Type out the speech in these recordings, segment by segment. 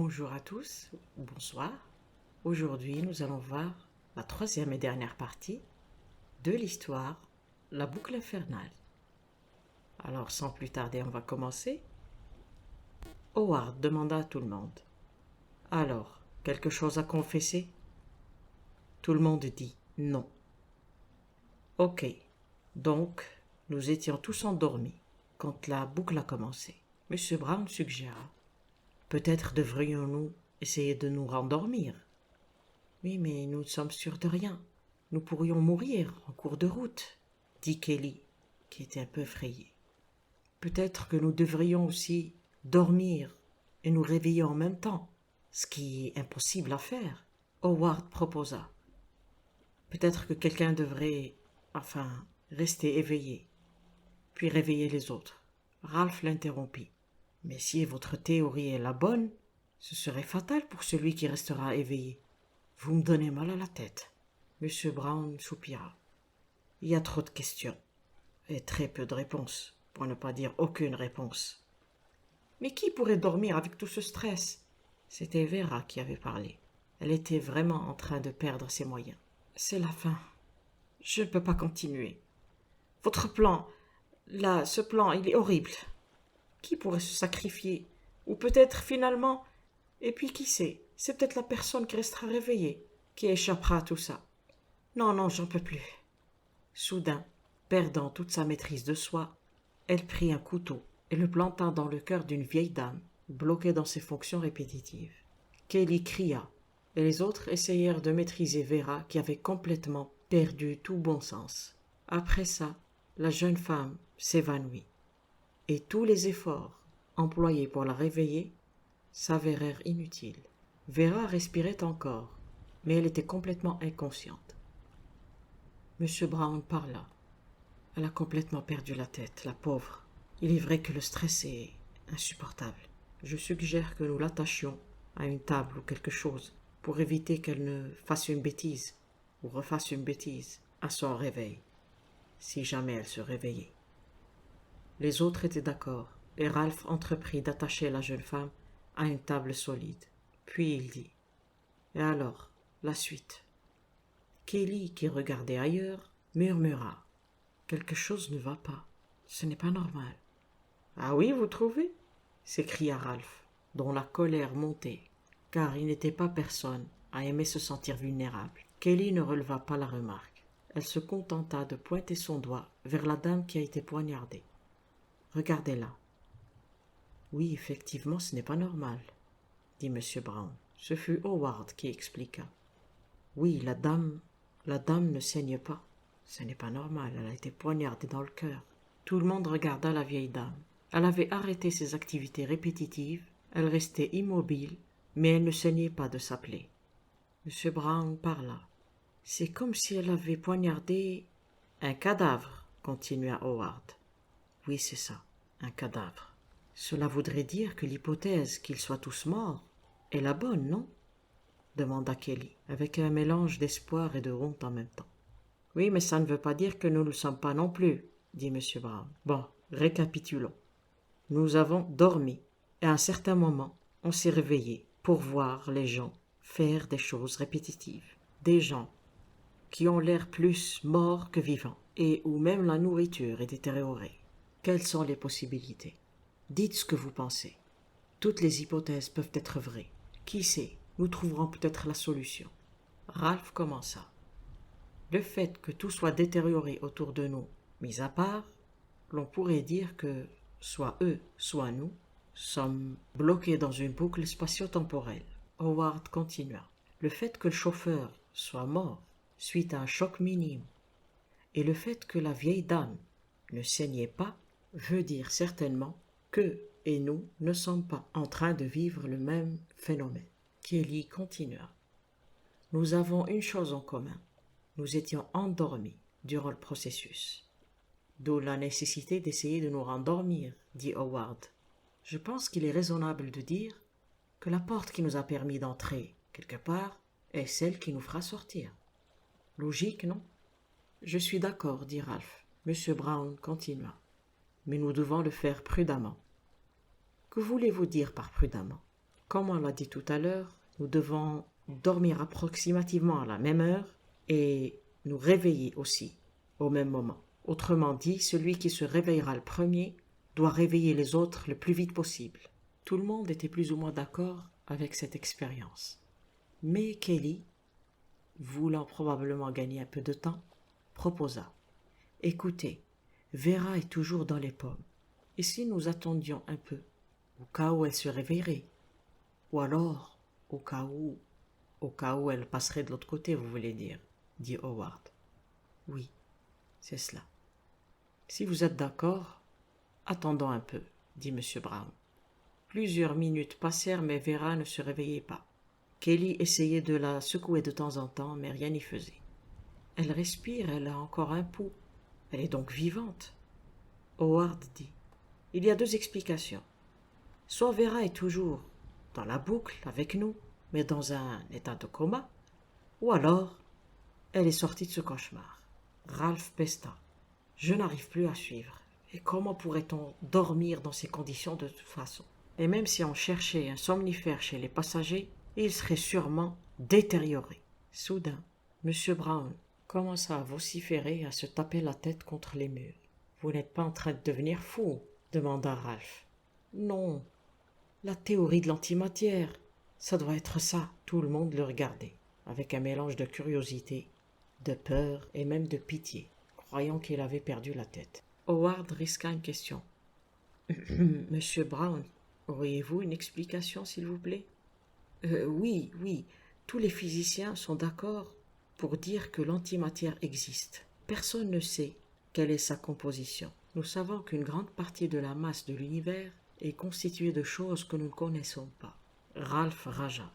Bonjour à tous, bonsoir. Aujourd'hui, nous allons voir la troisième et dernière partie de l'histoire La boucle infernale. Alors, sans plus tarder, on va commencer. Howard demanda à tout le monde. Alors, quelque chose à confesser? Tout le monde dit non. Ok, donc nous étions tous endormis quand la boucle a commencé. Monsieur Brown suggéra. Peut-être devrions-nous essayer de nous rendormir. Oui, mais nous ne sommes sûrs de rien. Nous pourrions mourir en cours de route, dit Kelly, qui était un peu effrayé. Peut-être que nous devrions aussi dormir et nous réveiller en même temps, ce qui est impossible à faire, Howard proposa. Peut-être que quelqu'un devrait, rester éveillé, puis réveiller les autres. Ralph l'interrompit. Mais si votre théorie est la bonne, ce serait fatal pour celui qui restera éveillé. Vous me donnez mal à la tête. Monsieur Brown soupira. Il y a trop de questions et très peu de réponses, pour ne pas dire aucune réponse. Mais qui pourrait dormir avec tout ce stress? C'était Vera qui avait parlé. Elle était vraiment en train de perdre ses moyens. C'est la fin. Je ne peux pas continuer. Votre plan, ce plan, il est horrible. Qui pourrait se sacrifier? Ou peut-être finalement... Et puis qui sait? C'est peut-être la personne qui restera réveillée, qui échappera à tout ça. Non, j'en peux plus. Soudain, perdant toute sa maîtrise de soi, elle prit un couteau et le planta dans le cœur d'une vieille dame, bloquée dans ses fonctions répétitives. Kelly cria, et les autres essayèrent de maîtriser Vera qui avait complètement perdu tout bon sens. Après ça, la jeune femme s'évanouit, et tous les efforts employés pour la réveiller s'avérèrent inutiles. Vera respirait encore, mais elle était complètement inconsciente. Monsieur Brown parla. Elle a complètement perdu la tête, la pauvre. Il est vrai que le stress est insupportable. Je suggère que nous l'attachions à une table ou quelque chose pour éviter qu'elle ne fasse une bêtise ou refasse une bêtise à son réveil, si jamais elle se réveillait. Les autres étaient d'accord, et Ralph entreprit d'attacher la jeune femme à une table solide. Puis il dit « Et alors, la suite ?» Kelly, qui regardait ailleurs, murmura « Quelque chose ne va pas. Ce n'est pas normal. »« Ah oui, vous trouvez ?» s'écria Ralph, dont la colère montait, car il n'était pas personne à aimer se sentir vulnérable. Kelly ne releva pas la remarque. Elle se contenta de pointer son doigt vers la dame qui a été poignardée. « Regardez-la. »« Oui, effectivement, ce n'est pas normal, » dit M. Brown. Ce fut Howard qui expliqua. « Oui, la dame ne saigne pas. Ce n'est pas normal, elle a été poignardée dans le cœur. » Tout le monde regarda la vieille dame. Elle avait arrêté ses activités répétitives, elle restait immobile, mais elle ne saignait pas de sa plaie. M. Brown parla. « C'est comme si elle avait poignardé un cadavre, » continua Howard. « Oui, c'est ça, un cadavre. Cela voudrait dire que l'hypothèse qu'ils soient tous morts est la bonne, non ?» demanda Kelly, avec un mélange d'espoir et de honte en même temps. « Oui, mais ça ne veut pas dire que nous ne le sommes pas non plus, » dit M. Brown. « Bon, récapitulons. Nous avons dormi, et à un certain moment, on s'est réveillé pour voir les gens faire des choses répétitives. Des gens qui ont l'air plus morts que vivants, et où même la nourriture est détériorée. Quelles sont les possibilités? Dites ce que vous pensez. Toutes les hypothèses peuvent être vraies. Qui sait, nous trouverons peut-être la solution. » Ralph commença. Le fait que tout soit détérioré autour de nous, mis à part, l'on pourrait dire que, soit eux, soit nous, sommes bloqués dans une boucle spatio-temporelle. Howard continua. Le fait que le chauffeur soit mort suite à un choc minime et le fait que la vieille dame ne saignait pas veut dire certainement qu'eux et nous ne sommes pas en train de vivre le même phénomène. Kelly continua. Nous avons une chose en commun. Nous étions endormis durant le processus. D'où la nécessité d'essayer de nous rendormir, dit Howard. Je pense qu'il est raisonnable de dire que la porte qui nous a permis d'entrer quelque part est celle qui nous fera sortir. Logique, non? Je suis d'accord, dit Ralph. M. Brown continua. Mais nous devons le faire prudemment. Que voulez-vous dire par prudemment? Comme on l'a dit tout à l'heure, nous devons dormir approximativement à la même heure et nous réveiller aussi au même moment. Autrement dit, celui qui se réveillera le premier doit réveiller les autres le plus vite possible. Tout le monde était plus ou moins d'accord avec cette expérience. Mais Kelly, voulant probablement gagner un peu de temps, proposa. Écoutez, Vera est toujours dans les pommes. Et si nous attendions un peu, au cas où elle se réveillerait? Ou alors, au cas où elle passerait de l'autre côté, vous voulez dire, dit Howard. Oui, c'est cela. Si vous êtes d'accord, attendons un peu, dit M. Brown. Plusieurs minutes passèrent, mais Vera ne se réveillait pas. Kelly essayait de la secouer de temps en temps, mais rien n'y faisait. Elle respire, elle a encore un pouls. Elle est donc vivante. Howard dit. Il y a deux explications. Soit Vera est toujours dans la boucle avec nous, mais dans un état de coma, ou alors elle est sortie de ce cauchemar. Ralph pesta. Je n'arrive plus à suivre. Et comment pourrait-on dormir dans ces conditions de toute façon? Et même si on cherchait un somnifère chez les passagers, il serait sûrement détérioré. Soudain, M. Brown commença à vociférer et à se taper la tête contre les murs. Vous n'êtes pas en train de devenir fou? Demanda Ralph. Non, la théorie de l'antimatière, ça doit être ça. Tout le monde le regardait, avec un mélange de curiosité, de peur et même de pitié, croyant qu'il avait perdu la tête. Howard risqua une question. Monsieur Brown, auriez-vous une explication, s'il vous plaît? Oui, tous les physiciens sont d'accord pour dire que l'antimatière existe. Personne ne sait quelle est sa composition. Nous savons qu'une grande partie de la masse de l'univers est constituée de choses que nous ne connaissons pas. Ralph ragea.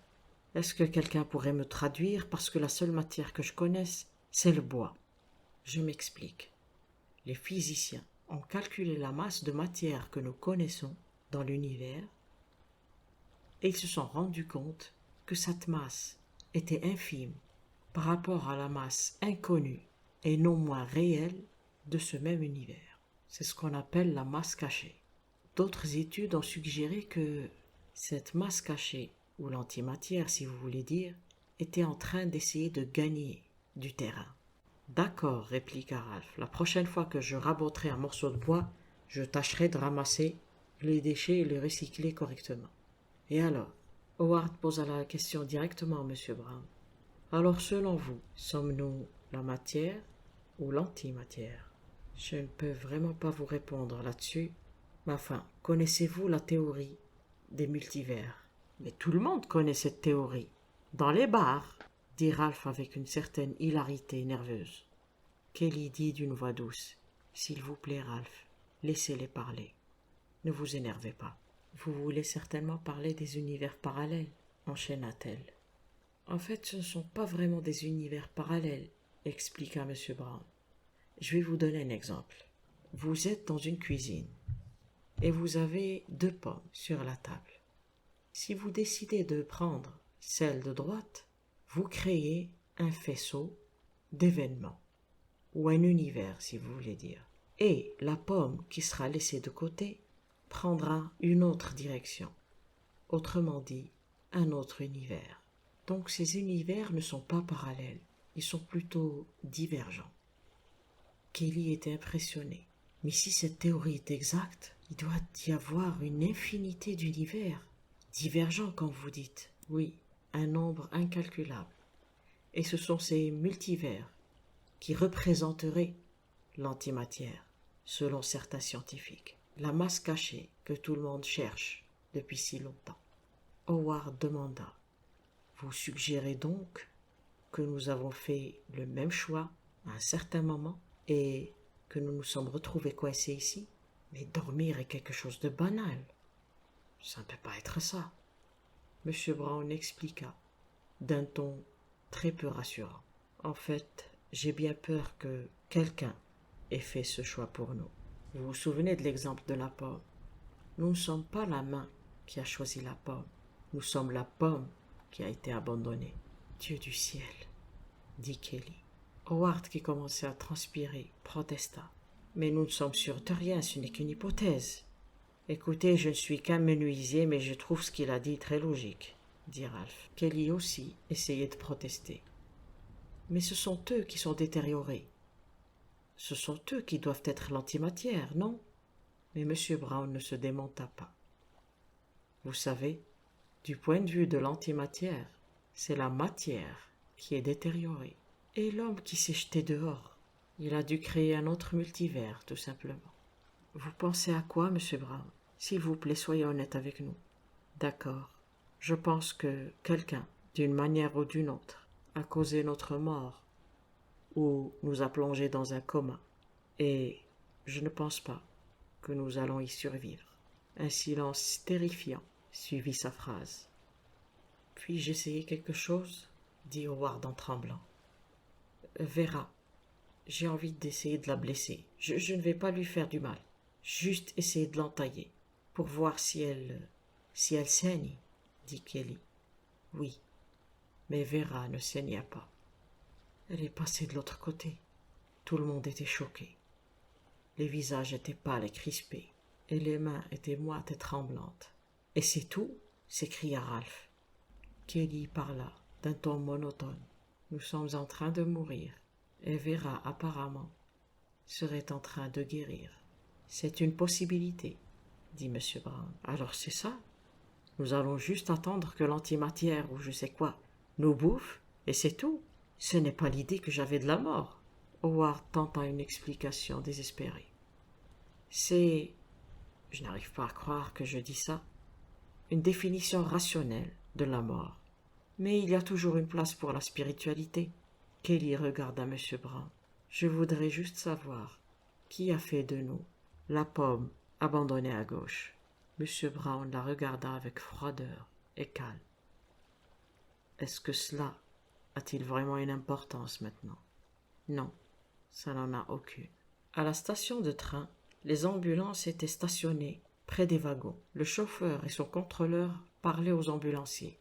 Est-ce que quelqu'un pourrait me traduire parce que la seule matière que je connaisse, c'est le bois? Je m'explique. Les physiciens ont calculé la masse de matière que nous connaissons dans l'univers et ils se sont rendus compte que cette masse était infime par rapport à la masse inconnue et non moins réelle de ce même univers. C'est ce qu'on appelle la masse cachée. D'autres études ont suggéré que cette masse cachée, ou l'antimatière si vous voulez dire, était en train d'essayer de gagner du terrain. D'accord, répliqua Ralph. La prochaine fois que je raboterai un morceau de bois, je tâcherai de ramasser les déchets et les recycler correctement. Et alors? Howard posa la question directement à M. Brown. Alors, selon vous, sommes-nous la matière ou l'antimatière? Je ne peux vraiment pas vous répondre là-dessus. Mais enfin, connaissez-vous la théorie des multivers? Mais tout le monde connaît cette théorie. Dans les bars, dit Ralph avec une certaine hilarité nerveuse. Kelly dit d'une voix douce. S'il vous plaît, Ralph, laissez-les parler. Ne vous énervez pas. Vous voulez certainement parler des univers parallèles, enchaîna-t-elle. En fait, ce ne sont pas vraiment des univers parallèles, expliqua M. Brown. Je vais vous donner un exemple. Vous êtes dans une cuisine et vous avez 2 pommes sur la table. Si vous décidez de prendre celle de droite, vous créez un faisceau d'événements, ou un univers si vous voulez dire. Et la pomme qui sera laissée de côté prendra une autre direction, autrement dit, un autre univers. Donc ces univers ne sont pas parallèles, ils sont plutôt divergents. Kelly était impressionné. Mais si cette théorie est exacte, il doit y avoir une infinité d'univers, divergents comme vous dites. Oui, un nombre incalculable. Et ce sont ces multivers qui représenteraient l'antimatière, selon certains scientifiques. La masse cachée que tout le monde cherche depuis si longtemps. Howard demanda. Vous suggérez donc que nous avons fait le même choix à un certain moment et que nous nous sommes retrouvés coincés ici? Mais dormir est quelque chose de banal. Ça ne peut pas être ça. M. Brown expliqua d'un ton très peu rassurant. En fait, j'ai bien peur que quelqu'un ait fait ce choix pour nous. Vous vous souvenez de l'exemple de la pomme? Nous ne sommes pas la main qui a choisi la pomme. Nous sommes la pomme qui a été abandonnée. Dieu du ciel, dit Kelly. Howard, qui commençait à transpirer, protesta. Mais nous ne sommes sûrs de rien, ce n'est qu'une hypothèse. Écoutez, je ne suis qu'un menuisier, mais je trouve ce qu'il a dit très logique, dit Ralph. Kelly aussi essayait de protester. Mais ce sont eux qui sont détériorés. Ce sont eux qui doivent être l'antimatière, non? Mais M. Brown ne se démonta pas. Vous savez, du point de vue de l'antimatière, c'est la matière qui est détériorée. Et l'homme qui s'est jeté dehors, il a dû créer un autre multivers, tout simplement. Vous pensez à quoi, M. Brown? S'il vous plaît, soyez honnête avec nous. D'accord. Je pense que quelqu'un, d'une manière ou d'une autre, a causé notre mort ou nous a plongés dans un coma. Et je ne pense pas que nous allons y survivre. Un silence terrifiant suivit sa phrase. Puis-je essayer quelque chose? Dit Howard en tremblant. Vera, j'ai envie d'essayer de la blesser. Je ne vais pas lui faire du mal. Juste essayer de l'entailler pour voir si elle saigne, dit Kelly. Oui, mais Vera ne saigna pas. Elle est passée de l'autre côté. Tout le monde était choqué. Les visages étaient pâles et crispés, et les mains étaient moites et tremblantes. Et c'est tout? S'écria Ralph. Kelly parla d'un ton monotone. Nous sommes en train de mourir, et Vera, apparemment, serait en train de guérir. C'est une possibilité, dit M. Brown. Alors c'est ça? Nous allons juste attendre que l'antimatière ou je sais quoi nous bouffe, et c'est tout. Ce n'est pas l'idée que j'avais de la mort. Howard tenta une explication désespérée. C'est, je n'arrive pas à croire que je dis ça, une définition rationnelle de la mort. Mais il y a toujours une place pour la spiritualité. Kelly regarda M. Brown. Je voudrais juste savoir qui a fait de nous la pomme abandonnée à gauche. M. Brown la regarda avec froideur et calme. Est-ce que cela a-t-il vraiment une importance maintenant? Non, ça n'en a aucune. À la station de train, les ambulances étaient stationnées près des wagons. Le chauffeur et son contrôleur parlaient aux ambulanciers.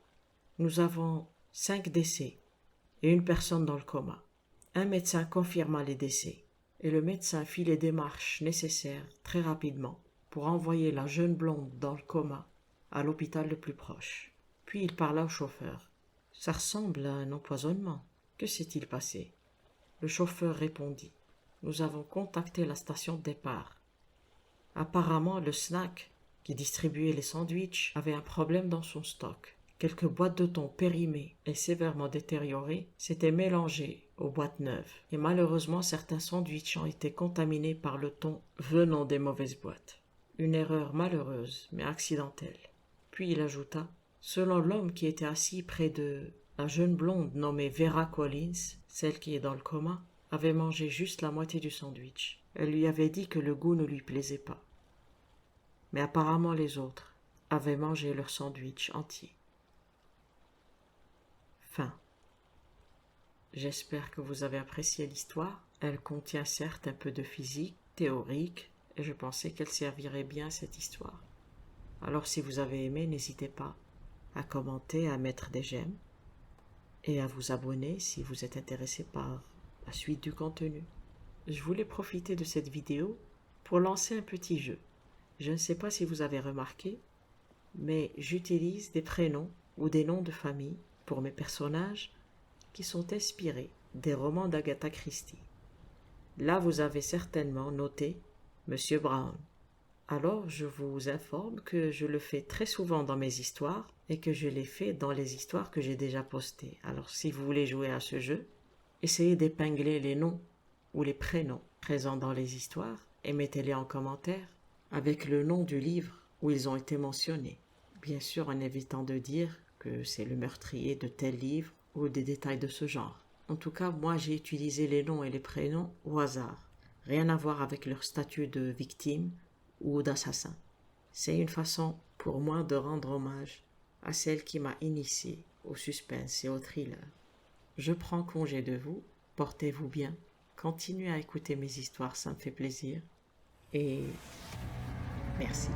Nous avons 5 décès et une personne dans le coma. Un médecin confirma les décès et le médecin fit les démarches nécessaires très rapidement pour envoyer la jeune blonde dans le coma à l'hôpital le plus proche. Puis il parla au chauffeur. « Ça ressemble à un empoisonnement. Que s'est-il passé ?» Le chauffeur répondit. « Nous avons contacté la station de départ. Apparemment, le snack qui distribuait les sandwichs avait un problème dans son stock. Quelques boîtes de thon périmées et sévèrement détériorées s'étaient mélangées aux boîtes neuves. Et malheureusement, certains sandwichs ont été contaminés par le thon venant des mauvaises boîtes. Une erreur malheureuse, mais accidentelle. » Puis il ajouta, « Selon l'homme qui était assis près de la jeune blonde nommée Vera Collins, celle qui est dans le coma, avait mangé juste la moitié du sandwich. Elle lui avait dit que le goût ne lui plaisait pas. Mais apparemment les autres avaient mangé leur sandwich entier. » Fin. J'espère que vous avez apprécié l'histoire. Elle contient certes un peu de physique théorique, et je pensais qu'elle servirait bien à cette histoire. Alors si vous avez aimé, n'hésitez pas à commenter, à mettre des j'aime, et à vous abonner si vous êtes intéressé par la suite du contenu. Je voulais profiter de cette vidéo pour lancer un petit jeu. Je ne sais pas si vous avez remarqué, mais j'utilise des prénoms ou des noms de famille pour mes personnages qui sont inspirés des romans d'Agatha Christie. Là, vous avez certainement noté Monsieur Brown. Alors, je vous informe que je le fais très souvent dans mes histoires et que je l'ai fait dans les histoires que j'ai déjà postées. Alors, si vous voulez jouer à ce jeu, essayez d'épingler les noms ou les prénoms présents dans les histoires et mettez-les en commentaire avec le nom du livre où ils ont été mentionnés. Bien sûr, en évitant de dire que c'est le meurtrier de tel livre ou des détails de ce genre. En tout cas, moi, j'ai utilisé les noms et les prénoms au hasard. Rien à voir avec leur statut de victime ou d'assassin. C'est une façon pour moi de rendre hommage à celle qui m'a initié au suspense et au thriller. Je prends congé de vous, portez-vous bien, continuez à écouter mes histoires, ça me fait plaisir, et merci.